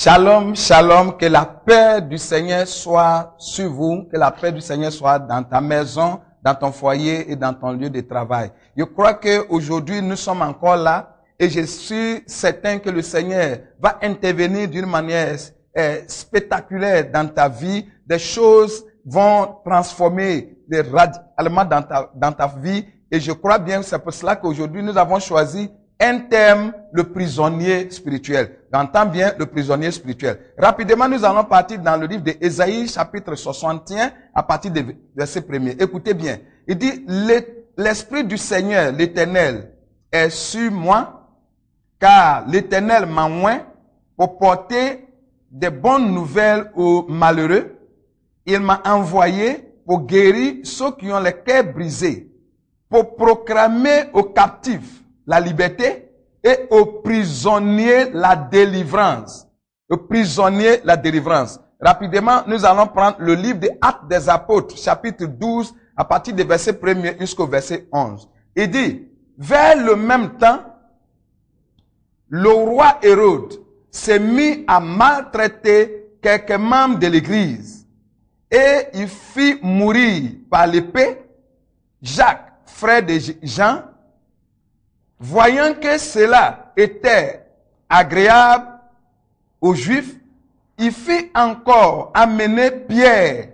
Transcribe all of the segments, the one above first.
Shalom, shalom, que la paix du Seigneur soit sur vous, que la paix du Seigneur soit dans ta maison, dans ton foyer et dans ton lieu de travail. Je crois qu'aujourd'hui nous sommes encore là et je suis certain que le Seigneur va intervenir d'une manière spectaculaire dans ta vie. Des choses vont transformer radicalement dans ta vie et je crois bien que c'est pour cela qu'aujourd'hui nous avons choisi un thème, le prisonnier spirituel. J'entends bien le prisonnier spirituel. Rapidement, nous allons partir dans le livre d'Ésaïe, chapitre 61, à partir du verset 1er. Écoutez bien. Il dit, l'Esprit du Seigneur, l'Éternel, est sur moi, car l'Éternel m'a oint pour porter des bonnes nouvelles aux malheureux. Il m'a envoyé pour guérir ceux qui ont le cœur brisé, pour proclamer aux captifs la liberté et aux prisonniers la délivrance. Aux prisonniers la délivrance. Rapidement, nous allons prendre le livre des Actes des Apôtres, chapitre 12, à partir du verset 1er jusqu'au verset 11. Il dit, vers le même temps, le roi Hérode s'est mis à maltraiter quelques membres de l'église et il fit mourir par l'épée Jacques, frère de Jean. Voyant que cela était agréable aux Juifs, il fit encore amener Pierre.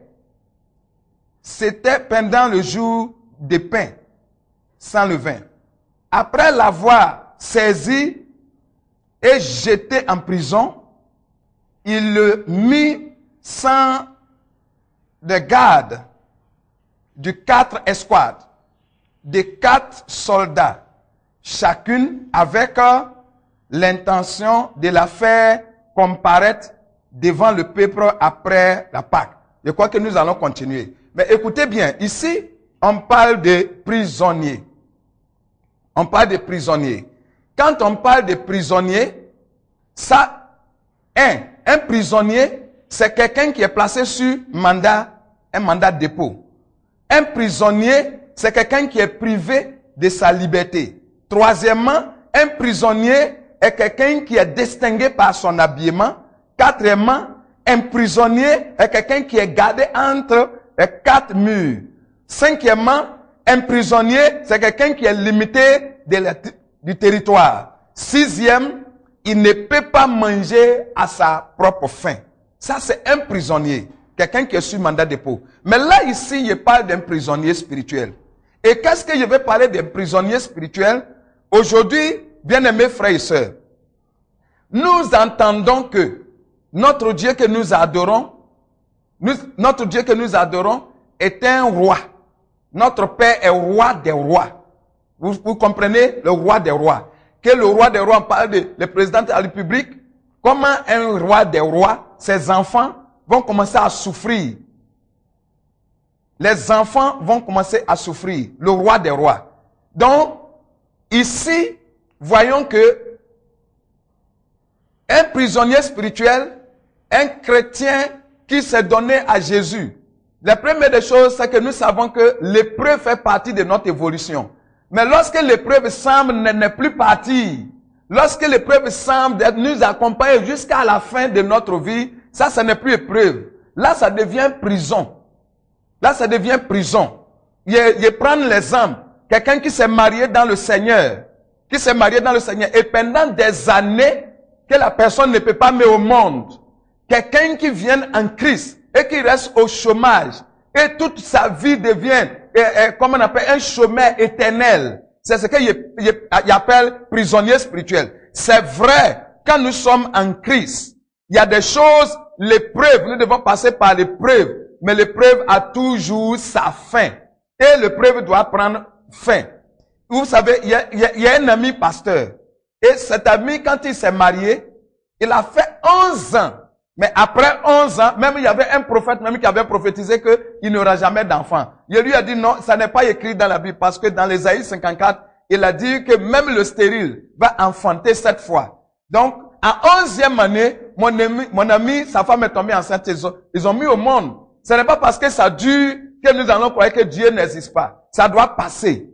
C'était pendant le jour des pains sans levain. Après l'avoir saisi et jeté en prison, il le mit sans de garde de 4 escouades, de 4 soldats, chacune avec l'intention de la faire comparaître devant le peuple après la Pâque. Je crois que nous allons continuer. Mais écoutez bien, ici, on parle de prisonniers. On parle de prisonniers. Quand on parle de prisonniers, ça, un prisonnier, c'est quelqu'un qui est placé sur un mandat de dépôt. Un prisonnier, c'est quelqu'un qui est privé de sa liberté. Troisièmement, un prisonnier est quelqu'un qui est distingué par son habillement. Quatrièmement, un prisonnier est quelqu'un qui est gardé entre les 4 murs. Cinquièmement, un prisonnier, c'est quelqu'un qui est limité du territoire. Sixième, il ne peut pas manger à sa propre faim. Ça, c'est un prisonnier, quelqu'un qui est sur mandat de dépôt. Mais là, ici, je parle d'un prisonnier spirituel. Et qu'est-ce que je vais parler d'un prisonnier spirituel? Aujourd'hui, bien-aimés frères et sœurs, nous entendons que notre Dieu que nous adorons, est un roi. Notre Père est roi des rois. Vous comprenez? Le roi des rois. Que le roi des rois, on parle le président de la République. Comment un roi des rois, ses enfants vont commencer à souffrir. Les enfants vont commencer à souffrir. Le roi des rois. Donc, ici, voyons que un prisonnier spirituel, un chrétien qui s'est donné à Jésus, la première des choses, c'est que nous savons que l'épreuve fait partie de notre évolution. Mais lorsque l'épreuve semble ne plus partir, lorsque l'épreuve semble nous accompagner jusqu'à la fin de notre vie, ça n'est plus épreuve. Là, ça devient prison. Là, ça devient prison. Je prends l'exemple. Quelqu'un qui s'est marié dans le Seigneur, et pendant des années que la personne ne peut pas mettre au monde, quelqu'un qui vient en Christ et qui reste au chômage, et toute sa vie devient, comme on appelle, un chômeur éternel. C'est ce qu'il appelle prisonnier spirituel. C'est vrai, quand nous sommes en Christ, il y a des choses, l'épreuve, nous devons passer par l'épreuve, mais l'épreuve a toujours sa fin. Et l'épreuve doit prendre fin. Vous savez, il y a un ami pasteur. Et cet ami, quand il s'est marié, il a fait 11 ans. Mais après 11 ans, même il y avait un prophète même qui avait prophétisé qu'il n'aura jamais d'enfant. Il lui a dit non, ça n'est pas écrit dans la Bible parce que dans l'Ésaïe 54, il a dit que même le stérile va enfanter 7 fois. Donc, à 11e année, mon ami, sa femme est tombée enceinte, ils ont mis au monde. Ce n'est pas parce que ça dure que nous allons croire que Dieu n'existe pas. Ça doit passer.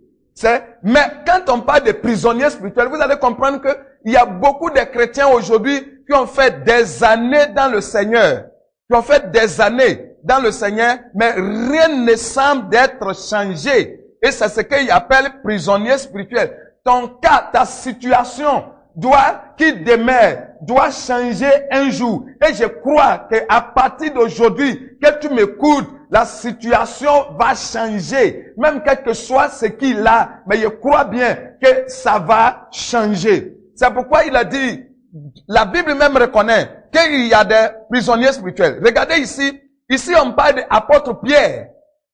Mais quand on parle de prisonniers spirituels, vous allez comprendre que il y a beaucoup de chrétiens aujourd'hui qui ont fait des années dans le Seigneur, qui ont fait des années dans le Seigneur, mais rien ne semble d'être changé. Et c'est ce qu'ils appellent prisonnier spirituel. Ton cas, ta situation qui demeure, doit changer un jour. Et je crois qu'à partir d'aujourd'hui, que tu m'écoutes, la situation va changer. Même quel que soit ce qu'il a, mais je crois bien que ça va changer. C'est pourquoi il a dit, la Bible même reconnaît qu'il y a des prisonniers spirituels. Regardez ici, on parle d'apôtre Pierre.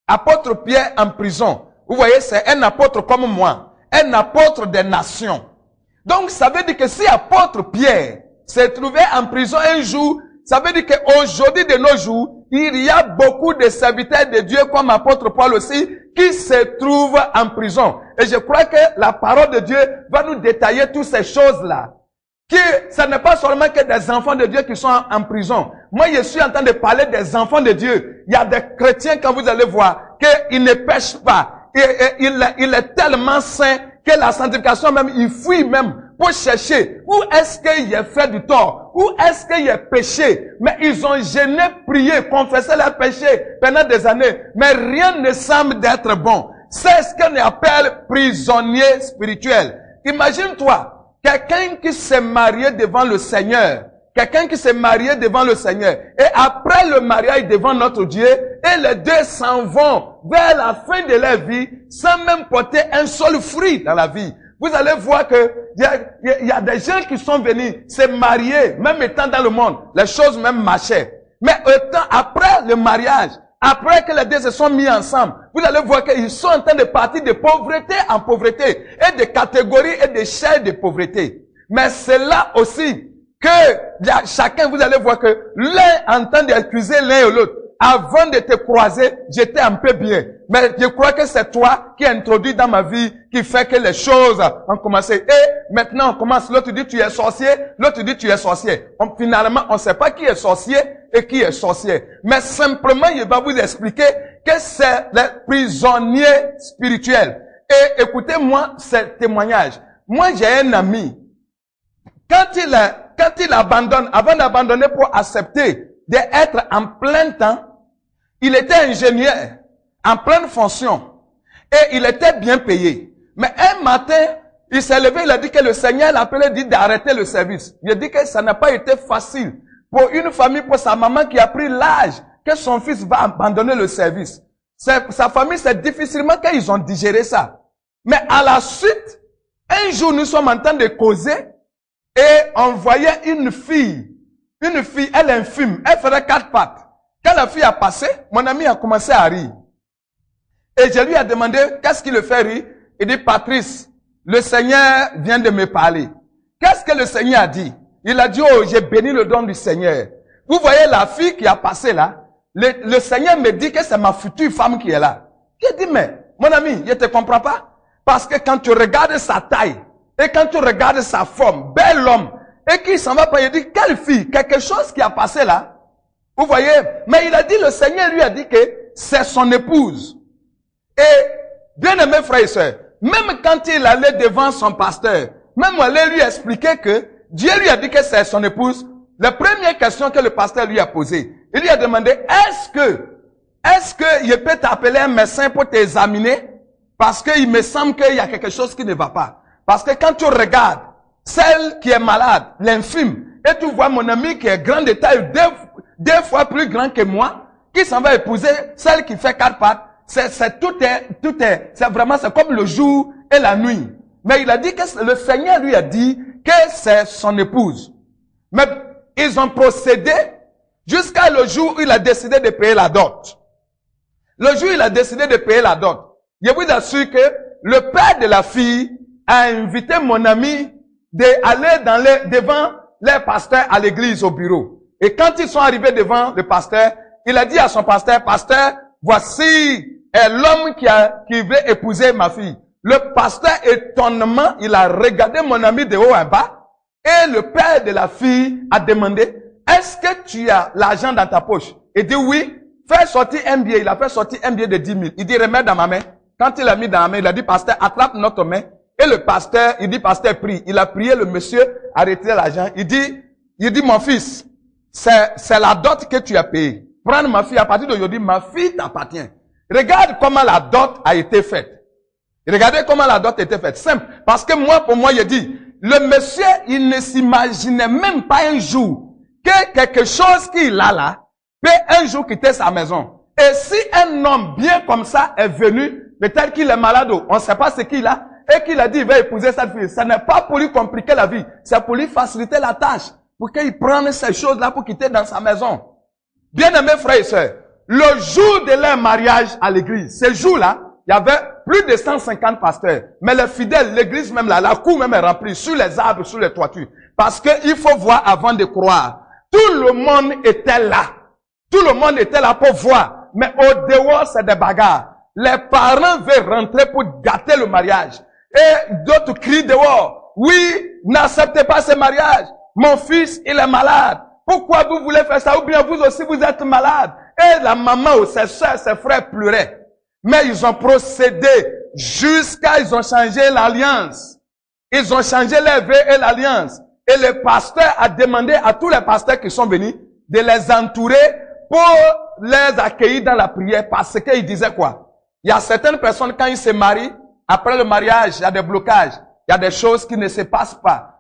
Apôtre Pierre en prison. Vous voyez, c'est un apôtre comme moi. Un apôtre des nations. Donc, ça veut dire que si apôtre Pierre s'est trouvé en prison un jour, ça veut dire qu'aujourd'hui de nos jours, il y a beaucoup de serviteurs de Dieu comme apôtre Paul aussi, qui se trouvent en prison. Et je crois que la parole de Dieu va nous détailler toutes ces choses-là. Que ce n'est pas seulement que des enfants de Dieu qui sont en prison. Moi, je suis en train de parler des enfants de Dieu. Il y a des chrétiens, quand vous allez voir, qu'ils ne pêchent pas. Il est tellement saint que la sanctification même, il fuit même pour chercher où est-ce qu'il a fait du tort, où est-ce qu'il a péché. Mais ils ont gêné, prié, confessé leurs péchés pendant des années. Mais rien ne semble d'être bon. C'est ce qu'on appelle prisonnier spirituel. Imagine-toi, quelqu'un qui s'est marié devant le Seigneur. Quelqu'un qui s'est marié devant le Seigneur. Et après le mariage devant notre Dieu, et les deux s'en vont vers la fin de leur vie sans même porter un seul fruit dans la vie. Vous allez voir que il y a des gens qui sont venus se marier, même étant dans le monde, les choses même marchaient. Mais étant après le mariage, après que les deux se sont mis ensemble, vous allez voir qu'ils sont en train de partir de pauvreté en pauvreté, et de catégories et de chaînes de pauvreté. Mais c'est là aussi que chacun, vous allez voir que l'un en train d'accuser l'un et l'autre. Avant de te croiser, j'étais un peu bien. Mais je crois que c'est toi qui as introduit dans ma vie, qui fait que les choses ont commencé. Et maintenant, on commence. L'autre dit tu es sorcier, l'autre dit tu es sorcier. Finalement, on ne sait pas qui est sorcier et qui est sorcier. Mais simplement, il va vous expliquer que c'est les prisonniers spirituels. Et écoutez-moi ce témoignage. Moi, j'ai un ami. Quand il abandonne, avant d'abandonner pour accepter d'être en plein temps, il était ingénieur, en pleine fonction, et il était bien payé. Mais un matin, il s'est levé, il a dit que le Seigneur l'a appelé, dit d'arrêter le service. Il a dit que ça n'a pas été facile pour une famille, pour sa maman qui a pris l'âge que son fils va abandonner le service. Sa famille, c'est difficilement qu'ils ont digéré ça. Mais à la suite, un jour, nous sommes en train de causer, et on voyait une fille, elle infime, elle ferait 4 pattes. Quand la fille a passé, mon ami a commencé à rire. Et je lui ai demandé, qu'est-ce qui le fait rire? Il dit, Patrice, le Seigneur vient de me parler. Qu'est-ce que le Seigneur a dit? Il a dit, oh, j'ai béni le don du Seigneur. Vous voyez la fille qui a passé là? Le Seigneur me dit que c'est ma future femme qui est là. J'ai dit, mais, mon ami, je te comprends pas? Parce que quand tu regardes sa taille, et quand tu regardes sa forme, bel homme, et qu'il s'en va pas, il dit, quelle fille? Quelque chose qui a passé là. Vous voyez? Mais il a dit, le Seigneur lui a dit que c'est son épouse. Et, bien aimé frères et sœurs, même quand il allait devant son pasteur, même allait lui expliquer que Dieu lui a dit que c'est son épouse, la première question que le pasteur lui a posée, il lui a demandé, est-ce que je peux t'appeler un médecin pour t'examiner? Parce qu'il me semble qu'il y a quelque chose qui ne va pas. Parce que quand tu regardes celle qui est malade, l'infime, et tu vois mon ami qui est grand de taille, deux fois plus grand que moi, qui s'en va épouser celle qui fait 4 pattes, c'est vraiment, c'est comme le jour et la nuit. Mais il a dit que le Seigneur lui a dit que c'est son épouse. Mais ils ont procédé jusqu'à le jour où il a décidé de payer la dot. Le jour où il a décidé de payer la dot, je vous assure que le père de la fille a invité mon ami d'aller devant les pasteurs à l'église au bureau. Et quand ils sont arrivés devant le pasteur, il a dit à son pasteur, pasteur, voici l'homme qui veut épouser ma fille. Le pasteur, étonnement, il a regardé mon ami de haut en bas, et le père de la fille a demandé, est-ce que tu as l'argent dans ta poche? Il dit oui. Fais sortir un billet. Il a fait sortir un billet de 10 000. Il dit, remets dans ma main. Quand il a mis dans la main, il a dit, pasteur, attrape notre main. Et le pasteur, il dit, pasteur, prie. Il a prié le monsieur à retirer l'argent. Il dit, Il dit, mon fils, c'est la dot que tu as payée. Prends ma fille, à partir d'aujourd'hui, ma fille t'appartient. Regarde comment la dot a été faite. Regardez comment la dot a été faite. Simple. Parce que moi, pour moi, il dit, le monsieur, il ne s'imaginait même pas un jour que quelque chose qu'il a là peut un jour quitter sa maison. Et si un homme bien comme ça est venu, peut-être qu'il est malade, on ne sait pas ce qu'il a, et qu'il a dit il va épouser cette fille, ce n'est pas pour lui compliquer la vie, c'est pour lui faciliter la tâche, pour qu'il prenne ces choses-là pour quitter dans sa maison. Bien-aimés frères et sœurs, le jour de leur mariage à l'église, ce jour-là, il y avait plus de 150 pasteurs. Mais les fidèles, l'église même là, la cour même est remplie, sur les arbres, sur les toitures. Parce que il faut voir avant de croire. Tout le monde était là. Tout le monde était là pour voir. Mais au dehors, c'est des bagarres. Les parents veulent rentrer pour gâter le mariage. Et d'autres crient dehors. Oui, n'acceptez pas ce mariage. Mon fils, il est malade. Pourquoi vous voulez faire ça? Ou bien vous aussi, vous êtes malade. Et la maman ou ses soeurs, ses frères pleuraient. Mais ils ont procédé jusqu'à ils ont changé l'alliance. Ils ont changé les vœux et l'alliance. Et le pasteur a demandé à tous les pasteurs qui sont venus de les entourer pour les accueillir dans la prière parce qu'ils disaient quoi? Il y a certaines personnes quand ils se marient, après le mariage, il y a des blocages. Il y a des choses qui ne se passent pas.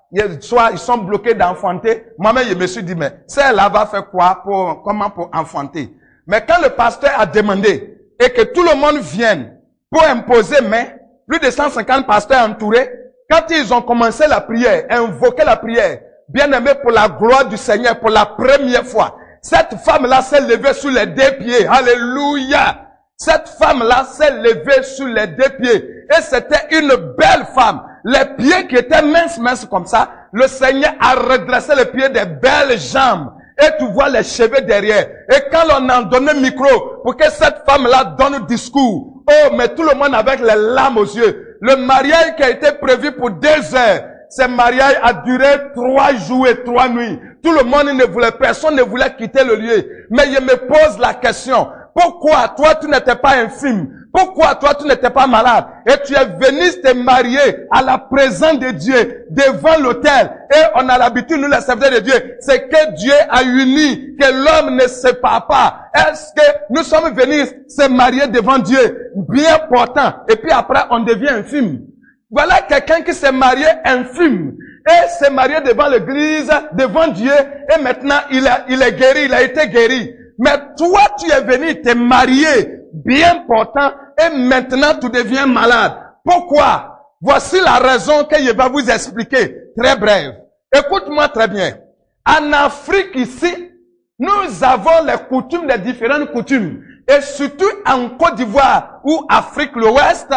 Soit ils sont bloqués d'enfanter. Moi-même, je me suis dit, mais celle-là va faire quoi comment pour enfanter? Mais quand le pasteur a demandé et que tout le monde vienne pour imposer main, plus de 150 pasteurs entourés, quand ils ont commencé la prière, invoqué la prière, bien aimé pour la gloire du Seigneur, pour la première fois, cette femme-là s'est levée sur les deux pieds. Alléluia! Cette femme-là s'est levée sur les deux pieds. Et c'était une belle femme. Les pieds qui étaient minces comme ça, le Seigneur a redressé les pieds des belles jambes. Et tu vois les cheveux derrière. Et quand on a donné le micro pour que cette femme-là donne le discours, oh, mais tout le monde avec les larmes aux yeux. Le mariage qui a été prévu pour 2 heures, ce mariage a duré 3 jours et 3 nuits. Tout le monde ne voulait, personne ne voulait quitter le lieu. Mais je me pose la question, pourquoi toi tu n'étais pas infirme? Pourquoi toi tu n'étais pas malade? Et tu es venu te marier à la présence de Dieu, devant l'autel. Et on a l'habitude, nous les serviteurs de Dieu, c'est que Dieu a uni, que l'homme ne sépare pas. Est-ce que nous sommes venus se marier devant Dieu? Bien portant. Et puis après, on devient infirme. Voilà quelqu'un qui s'est marié infirme. Et s'est marié devant l'église, devant Dieu. Et maintenant, il est guéri, il a été guéri. Mais toi, tu es venu te marier bien portant et maintenant tu deviens malade. Pourquoi? Voici la raison que je vais vous expliquer, très brève. Écoute-moi très bien. En Afrique ici, nous avons les coutumes, les différentes coutumes. Et surtout en Côte d'Ivoire ou Afrique l'Ouest,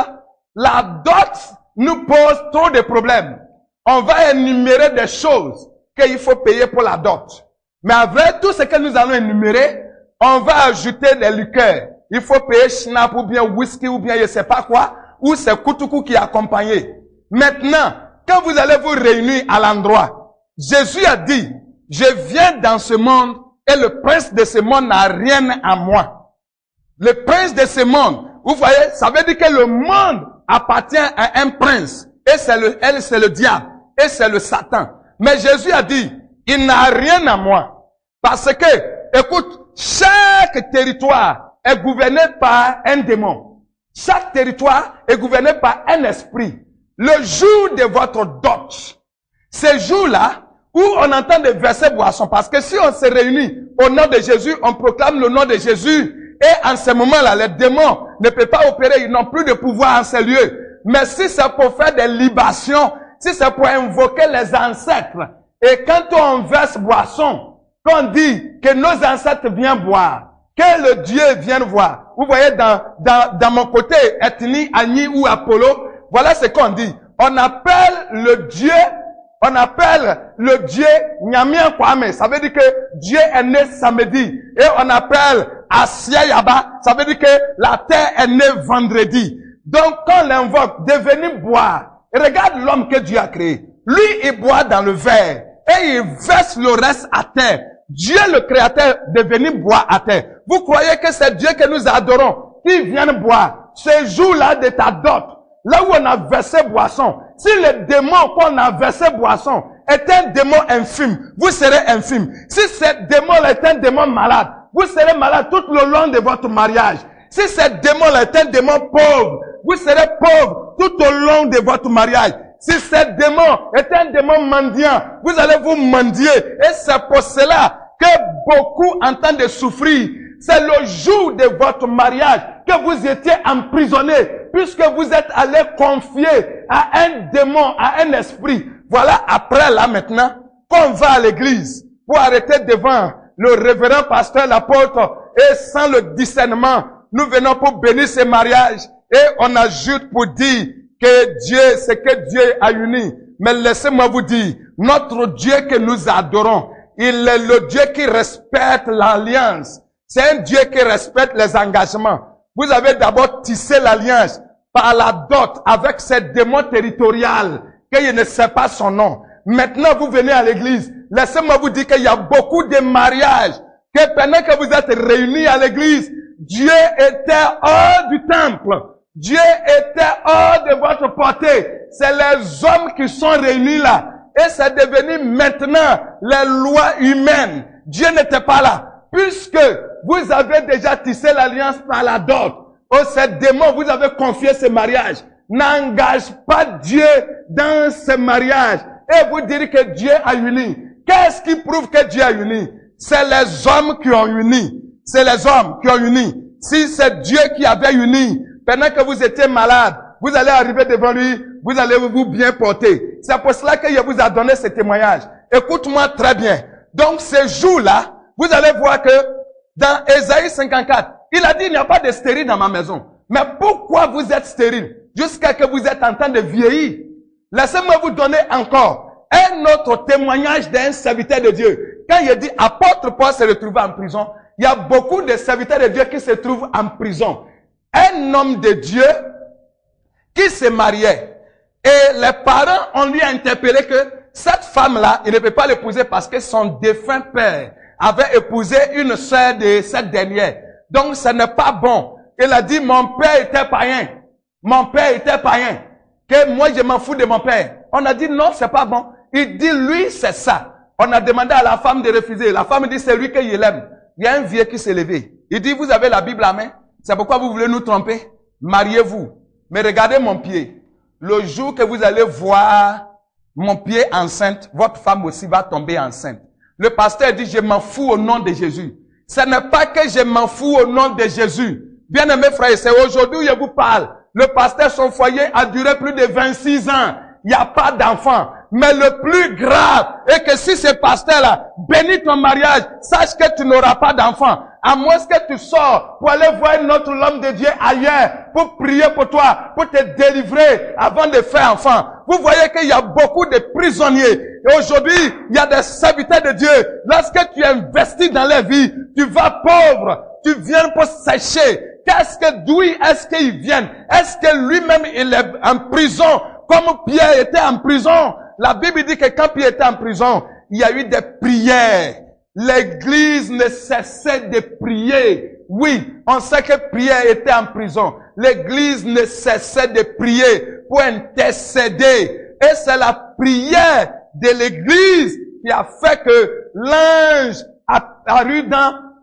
la dot nous pose trop de problèmes. On va énumérer des choses qu'il faut payer pour la dot. Mais avec tout ce que nous allons énumérer, on va ajouter des liqueurs. Il faut payer schnapp ou bien whisky ou bien je sais pas quoi, ou c'est koutoukou qui est accompagné. Maintenant, quand vous allez vous réunir à l'endroit, Jésus a dit, je viens dans ce monde et le prince de ce monde n'a rien à moi. Le prince de ce monde, vous voyez, ça veut dire que le monde appartient à un prince. Et c'est le diable. Et c'est le Satan. Mais Jésus a dit, il n'a rien à moi. Parce que, écoute, chaque territoire est gouverné par un démon. Chaque territoire est gouverné par un esprit. Le jour de votre dot, ce jour-là, où on entend des versets boissons, parce que si on se réunit au nom de Jésus, on proclame le nom de Jésus, et en ce moment-là, les démons ne peuvent pas opérer, ils n'ont plus de pouvoir en ces lieux. Mais si c'est pour faire des libations, si c'est pour invoquer les ancêtres, et quand on verse boisson, qu'on dit que nos ancêtres viennent boire, que le Dieu vienne voir. Vous voyez, dans mon côté, ethnie, Agni ou Apollo, voilà ce qu'on dit. On appelle le Dieu Nyamien Kwame. Ça veut dire que Dieu est né samedi. Et on appelle Asia Yaba. Ça veut dire que la terre est née vendredi. Donc, quand on l'invoque, de venir boire. Et regarde l'homme que Dieu a créé. Lui, il boit dans le verre. Et il verse le reste à terre. Dieu, le créateur, de venir boire à terre. Vous croyez que c'est Dieu que nous adorons qui vient boire ce jour-là de ta dot, là où on a versé boisson. Si le démon qu'on a versé boisson est un démon infime, vous serez infime. Si ce démon-là est un démon malade, vous serez malade tout le long de votre mariage. Si ce démon-là est un démon pauvre, vous serez pauvre tout au long de votre mariage. Si ce démon est un démon mendiant, vous allez vous mendier. Et c'est pour cela que beaucoup entendent de souffrir. C'est le jour de votre mariage que vous étiez emprisonné, puisque vous êtes allé confier à un démon, à un esprit. Voilà après là maintenant qu'on va à l'église pour arrêter devant le révérend pasteur, l'apôtre, et sans le discernement, nous venons pour bénir ces mariages et on ajoute pour dire que Dieu, c'est que Dieu a uni. Mais laissez-moi vous dire, notre Dieu que nous adorons, il est le Dieu qui respecte l'alliance. C'est un Dieu qui respecte les engagements. Vous avez d'abord tissé l'alliance par la dot avec ce démon territorial qu'il ne sait pas son nom. Maintenant, vous venez à l'église. Laissez-moi vous dire qu'il y a beaucoup de mariages que pendant que vous êtes réunis à l'église, Dieu était hors du temple. Dieu était hors de votre portée. C'est les hommes qui sont réunis là. Et c'est devenu maintenant les lois humaines. Dieu n'était pas là. Puisque vous avez déjà tissé l'alliance par la dot. Oh, ces démons, vous avez confié ce mariage. N'engage pas Dieu dans ce mariage. Et vous direz que Dieu a uni. Qu'est-ce qui prouve que Dieu a uni? C'est les hommes qui ont uni. C'est les hommes qui ont uni. Si c'est Dieu qui avait uni, pendant que vous étiez malade, vous allez arriver devant lui, vous allez vous bien porter. C'est pour cela qu'il vous a donné ce témoignage. Écoute-moi très bien. Donc, ce jour-là, vous allez voir que dans Ésaïe 54, il a dit, il n'y a pas de stérile dans ma maison. Mais pourquoi vous êtes stérile? Jusqu'à que vous êtes en train de vieillir. Laissez-moi vous donner encore un autre témoignage d'un serviteur de Dieu. Quand il dit, apôtre Paul se retrouvait en prison, il y a beaucoup de serviteurs de Dieu qui se trouvent en prison. Un homme de Dieu qui se mariait. Et les parents ont lui interpellé que cette femme-là, il ne peut pas l'épouser parce que son défunt père avait épousé une sœur de cette dernière. Donc, ce n'est pas bon. Il a dit, mon père était païen. Mon père était païen. Que moi, je m'en fous de mon père. On a dit, non, c'est pas bon. Il dit, lui, c'est ça. On a demandé à la femme de refuser. La femme dit, c'est lui qu'il aime. Il y a un vieux qui s'est levé. Il dit, vous avez la Bible à main. C'est pourquoi vous voulez nous tromper? Mariez-vous. Mais regardez mon pied. Le jour que vous allez voir mon pied enceinte, votre femme aussi va tomber enceinte. Le pasteur dit, je m'en fous au nom de Jésus. Ce n'est pas que je m'en fous au nom de Jésus. Bien-aimés frères et sœurs, aujourd'hui, je vous parle. Le pasteur, son foyer a duré plus de 26 ans. Il n'y a pas d'enfant. Mais le plus grave est que si ce pasteur-là bénit ton mariage, sache que tu n'auras pas d'enfant. À moins que tu sors pour aller voir un autre homme de Dieu ailleurs, pour prier pour toi, pour te délivrer avant de faire enfant. Vous voyez qu'il y a beaucoup de prisonniers. Et aujourd'hui, il y a des serviteurs de Dieu. Lorsque tu investis dans leur vie, tu vas pauvre. Tu viens pour sécher. D'où est-ce qu'ils viennent? Est-ce que lui-même il est en prison comme Pierre était en prison? La Bible dit que quand Pierre était en prison, il y a eu des prières. L'église ne cessait de prier. Oui, on sait que Pierre était en prison. L'église ne cessait de prier pour intercéder. Et c'est la prière de l'église qui a fait que l'ange a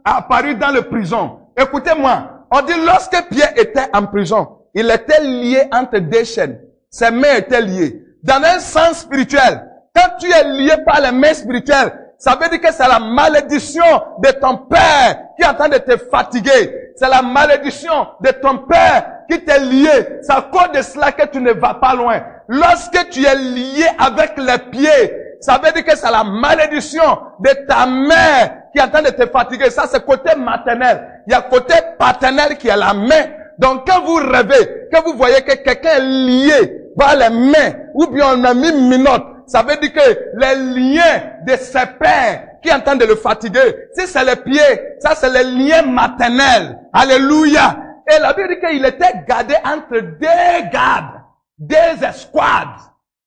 apparu dans le prison. Écoutez-moi. On dit lorsque Pierre était en prison, il était lié entre deux chaînes. Ses mains étaient liées. Dans un sens spirituel, quand tu es lié par les mains spirituelles, ça veut dire que c'est la malédiction de ton père qui est en train de te fatiguer. C'est la malédiction de ton père qui t'est lié. C'est à cause de cela que tu ne vas pas loin. Lorsque tu es lié avec les pieds, ça veut dire que c'est la malédiction de ta mère qui est en train de te fatiguer. Ça, c'est côté maternel. Il y a côté paternel qui est la main. Donc, quand vous rêvez, que vous voyez que quelqu'un est lié par les mains, ou bien on a mis minote, ça veut dire que les liens de ses pères qui est en train de le fatiguer, si c'est les pieds, ça c'est les liens maternels. Alléluia. Et la Bible dit qu'il était gardé entre deux gardes, deux escouades.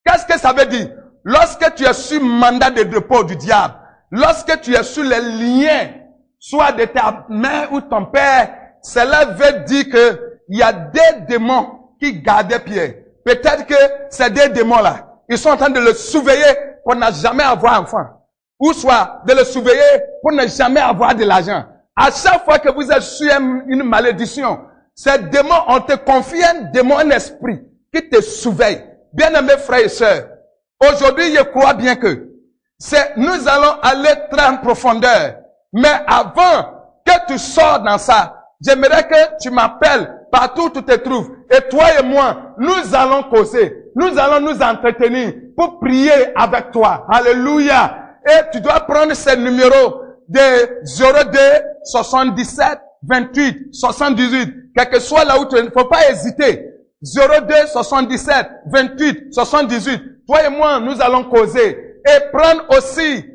Qu'est-ce que ça veut dire? Lorsque tu es sous mandat de dépôt du diable, lorsque tu es sous les liens, soit de ta mère ou ton père, cela veut dire que il y a des démons qui gardaient Pierre. Peut-être que ces deux démons-là, ils sont en train de le surveiller pour ne jamais avoir enfant. Ou soit de le surveiller pour ne jamais avoir de l'argent. À chaque fois que vous êtes sur une malédiction, ces démons, on te confie un démon, un esprit qui te surveille. Bien-aimés frères et sœurs, aujourd'hui, je crois bien que nous allons aller très en profondeur. Mais avant que tu sors dans ça, j'aimerais que tu m'appelles partout où tu te trouves. Et toi et moi, nous allons causer. Nous allons nous entretenir pour prier avec toi. Alléluia. Et tu dois prendre ce numéro de 02 77 28 78. Quel que soit là où tu es, il ne faut pas hésiter. 02 77 28 78. Toi et moi, nous allons causer. Et prendre aussi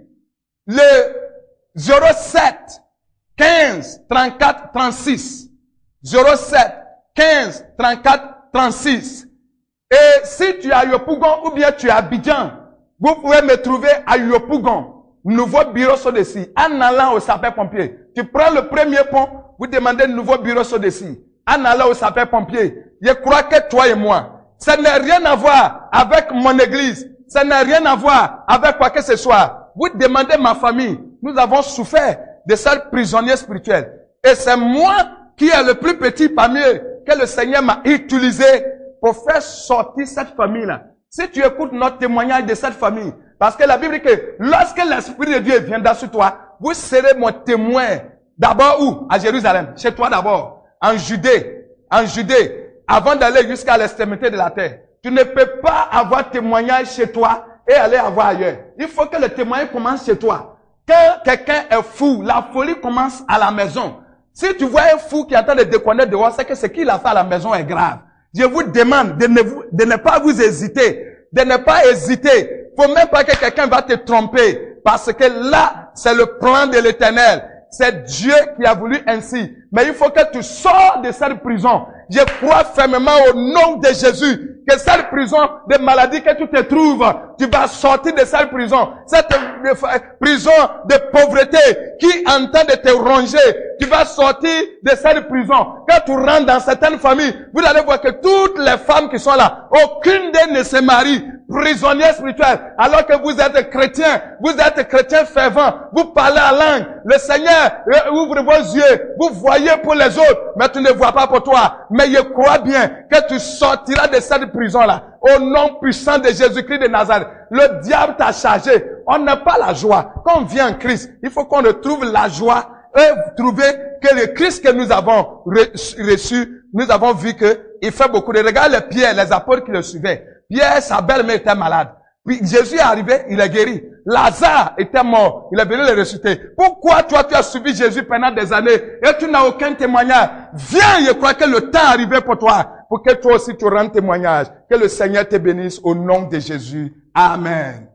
le 07 15 34 36. 07 15 34 36. Et si tu es à Yopougon ou bien tu es à Abidjan, vous pouvez me trouver à Yopougon. Nouveau bureau Sodeci. En allant au sapeur-pompier. Tu prends le premier pont, vous demandez le nouveau bureau Sodeci. En allant au sapeur-pompier. Je crois que toi et moi, ça n'a rien à voir avec mon église. Ça n'a rien à voir avec quoi que ce soit. Vous demandez ma famille. Nous avons souffert de cette prisonnier spirituel. Et c'est moi qui est le plus petit parmi eux que le Seigneur m'a utilisé pour faire sortir cette famille-là. Si tu écoutes notre témoignage de cette famille, parce que la Bible dit que lorsque l'Esprit de Dieu viendra sur toi, vous serez mon témoin. D'abord où? À Jérusalem. Chez toi d'abord. En Judée. En Judée. Avant d'aller jusqu'à l'extrémité de la terre. Tu ne peux pas avoir témoignage chez toi et aller avoir ailleurs. Il faut que le témoignage commence chez toi. Quand quelqu'un est fou, la folie commence à la maison. Si tu vois un fou qui est en train de déconner dehors, c'est que ce qu'il a fait à la maison est grave. Je vous demande de ne pas vous hésiter. De ne pas hésiter. Faut même pas que quelqu'un va te tromper. Parce que là, c'est le plan de l'Éternel. C'est Dieu qui a voulu ainsi. Mais il faut que tu sors de cette prison. Je crois fermement au nom de Jésus que cette prison de maladie que tu te trouves, tu vas sortir de cette prison. Cette prison de pauvreté qui est en train de te ronger, tu vas sortir de cette prison. Quand tu rentres dans certaines familles, vous allez voir que toutes les femmes qui sont là, aucune d'elles ne se marie. Prisonniers spirituels, alors que vous êtes chrétiens fervents, vous parlez en langue, le Seigneur ouvre vos yeux, vous voyez pour les autres, mais tu ne vois pas pour toi. Mais je crois bien que tu sortiras de cette prison-là, au nom puissant de Jésus-Christ de Nazareth. Le diable t'a chargé, on n'a pas la joie. Quand on vient en Christ, il faut qu'on retrouve la joie et trouver que le Christ que nous avons reçu, nous avons vu que il fait beaucoup de regards les Pierre, les apôtres qui le suivaient. Pierre, sa belle-mère était malade. Puis Jésus est arrivé, il est guéri. Lazare était mort, il est venu le ressusciter. Pourquoi toi tu as suivi Jésus pendant des années et tu n'as aucun témoignage? Viens, je crois que le temps est arrivé pour toi, pour que toi aussi tu rendes témoignage. Que le Seigneur te bénisse au nom de Jésus. Amen.